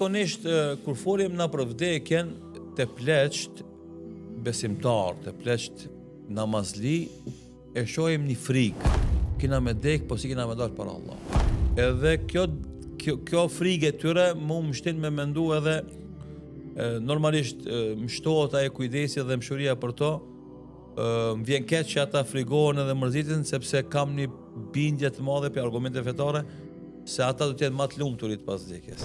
Konisht, kur folim na për vdekjen, të pleqt besimtar, të pleqt namazli, e shohim një frikë. Kina me dek, po si kina me dalë për Allah. Edhe kjo frikë e tyre mu më shtin me mendu edhe normalisht më shtohet ajo kujdesi dhe mshuria për to. Më vjen keq që ata frigohen edhe mërzitin sepse kam një bindje të madhe për argumente fetare se ata do të jenë më të lumturit pas vdekjes.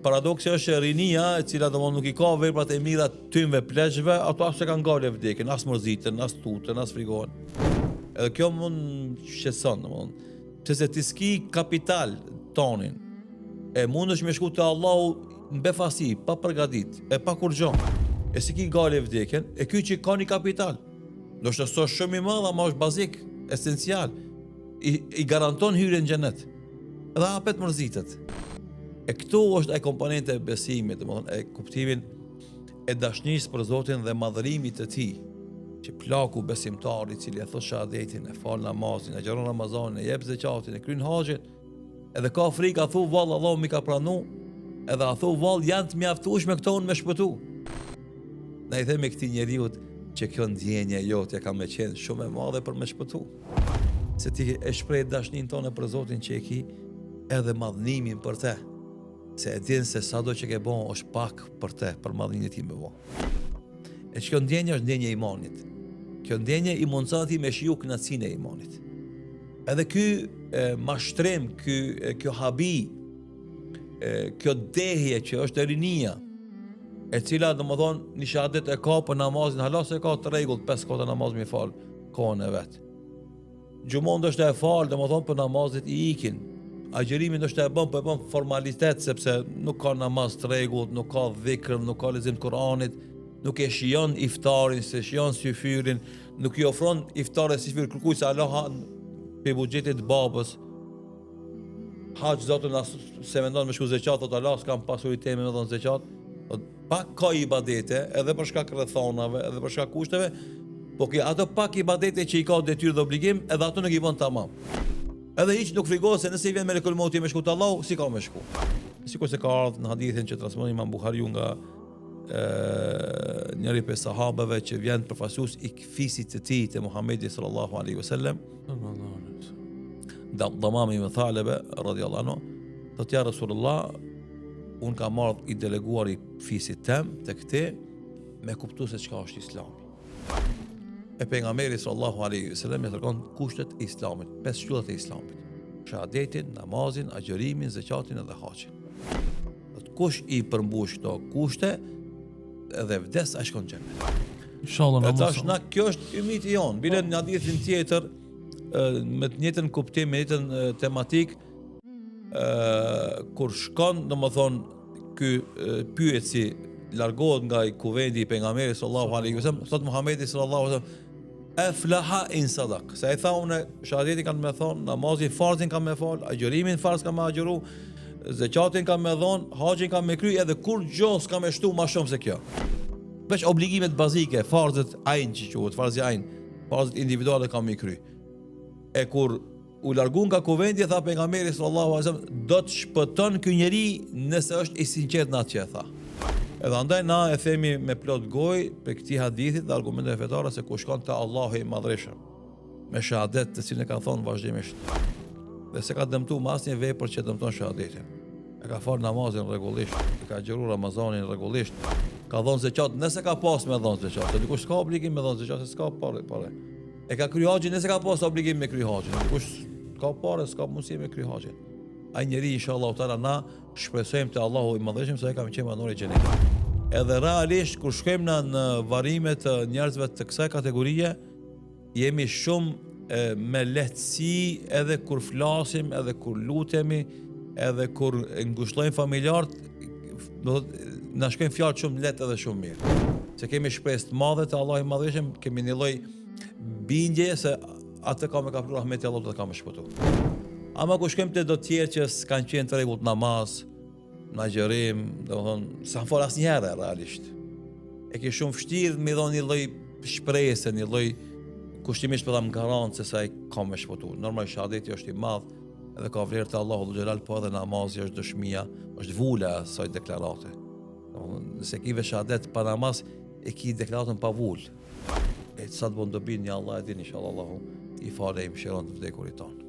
Paradoksi është rinia, e cila domosdoshmë nuk i ka veprat e mira tymve pleqve, ato as e kanë ngale vdekjen, as mërziten, as tuten, as frigohen. Edhe kjo mund shqetëson, domosdoshmë. Sepse ti s'ki kapital tonin. E mundesh me shku te Allahu në befasi, pa përgatit, e pa kur gjo. E si ki ngale vdekjen, e ky që ka një kapital. Do të thotë shumë i madh, ama është bazik, esencial. I garanton hyrjen në xhenet. Dhe hapet mërzitet. E këtu është e komponente e besimit, domethënë e kuptimin e dashnisë për Zotin dhe madhërimit të tij, që plaku besimtari i cili e thot shahadetin, e fal namazin, e xharon Ramazanin, e jep zakatin, e kryen haxhin, edhe ka frikë, a thu vallë Allahu më ka pranu, edhe a thu vallë janë të mjaftueshme këto unë me shpëtu. Ne i themi këtij njeriu që kjo ndjenje jote ka më qenë shumë e madhe për me shpëtu. Se ti e shpreh dashnin tonë për Zotin që e ki, edhe madhnimin për te. Se e din se sado që ke bon është pak për te, për madhnin e ti me bo. E që kjo ndjenje është ndjenje e imanit. Kjo ndjenje i mundësat ti me shiju kënaqësinë e imanit. Edhe ky mashtrim, kjo habi, kjo dehje që është e rinia, e cila domethënë një shahadet e ka për namazin, halas e ka të rregullt 5 kohë namaz me fal kohën e vet. Gjumon është e fal, domethënë për namazit i ikin. Agjerimin është e bën, po e bën formalitet sepse nuk ka namaz të rregullt, nuk ka dhikr, nuk ka lexim të Kuranit, nuk e shijon iftarin, se shijon syfyrin, nuk i ofron iftare si syfyr kërkuj se Allah pe buxhetit babës. Hax zotën se mendon me shku zeqat, thot Allah s'kam pasuri teme me dhon zeqat. Pak ka ibadete, edhe për shkak rrethonave, edhe për shkak kushteve, po që ato pak ibadete që i ka detyrë dhe obligim, edhe ato nuk i bën tamam. Edhe hiç nuk frigohet se nëse i vjen melekul mauti me shku te Allahu, si ka me shku. Sikur se ka ardhur në hadithin që transmeton Imam Buhariu nga njëri prej sahabeve që vjen përfaqësues i fisit të tij te Muhamedi sallallahu alaihi wasallam. Damam ibn Thalaba radhiyallahu anhu, thotë ja Rasulullah, unë kam marrë i deleguar i fisit tem tek ti me kuptu se çka është Islami. E pejgamberi sallallahu alaihi wasallam i tregon kushtet e Islamit, 5 shtyllat e Islamit: shahadetin, namazin, agjërimin, zakatin dhe haxhin. Kush i përmbush këto kushte edhe vdes ai shkon në xhenet. Inshallah. Tash na kjo është ymiti jon. Bile në hadithin tjetër me të njëjtën kuptim, me të njëjtën tematik, kur shkon domethënë ky pyetsi largohet nga kuvendi i pejgamberit sallallahu alaihi wasallam, thot Muhamedi sallallahu alaihi wasallam, aflaha in sadaq. Sa i tha unë shahadetin kanë me thon, namazin farzin kanë me fal, agjërimin farz kanë me agjëru, zakatin kanë me dhon, haxhin kanë me kry, edhe kur gjë s'ka me shtu më shumë se kjo. Veç obligimet bazike, farzet ain që quhet, farzi ain, farzet individuale kanë me kry. E kur u largu nga kuvendi, tha pejgamberi sallallahu alaihi wasallam, do të shpëton ky njeri nëse është i sinqert në atë që e tha. Edhe andaj na e themi me plot gojë për këtij hadithi dhe argumenteve fetare se ku shkon te Allahu i Madhreshëm me shahadet të cilën e ka thonë vazhdimisht. Dhe se ka dëmtuar me asnjë vepër që dëmton shahadetin. E ka fal namazin rregullisht, e ka xhiru Ramazanin rregullisht, ka dhënë zakat nëse ka pas me dhënë zakat, se dikush s'ka obligim me dhënë zakat, se s'ka parë. E ka kryer haxhin nëse ka pas obligim me kryer haxhin, dikush ka parë, s'ka mundësi me kryer haxhin. Ai njeri inshallah taala na shpresojmë te Allahu i Madhëshëm se ai ka më qenë banor i xhenetit. Edhe realisht kur shkojmë në varrime të njerëzve të kësaj kategorie, jemi shumë me lehtësi edhe kur flasim, edhe kur lutemi, edhe kur ngushëllojmë familjarët, do të na shkojnë fjalë shumë lehtë edhe shumë mirë. Se kemi shpresë të madhe te Allahu i Madhëshëm, kemi një lloj bindje se atë ka me kapur rahmeti i Allahut dhe ka me shpëtuar. Ama ku shkojmë te do të tjerë që s'kan qenë të rregullt namaz, në agjërim, domethënë s'kan fol asnjëherë realisht. E ke shumë vështirë me dhënë një lloj shpresë, një lloj kushtimisht për ta garantë se sa ai ka me shpëtuar. Normal shahadeti është i madh, edhe ka vlerë te Allahu xhelal, po edhe namazi është dëshmia, është vula e asaj deklarate. Nëse ki shahadet pa namaz, e ki deklaratën pa vul. E sa të bon dobi një Allah e din, inshallah Allahu i fale i mëshiron të vdekurit tonë.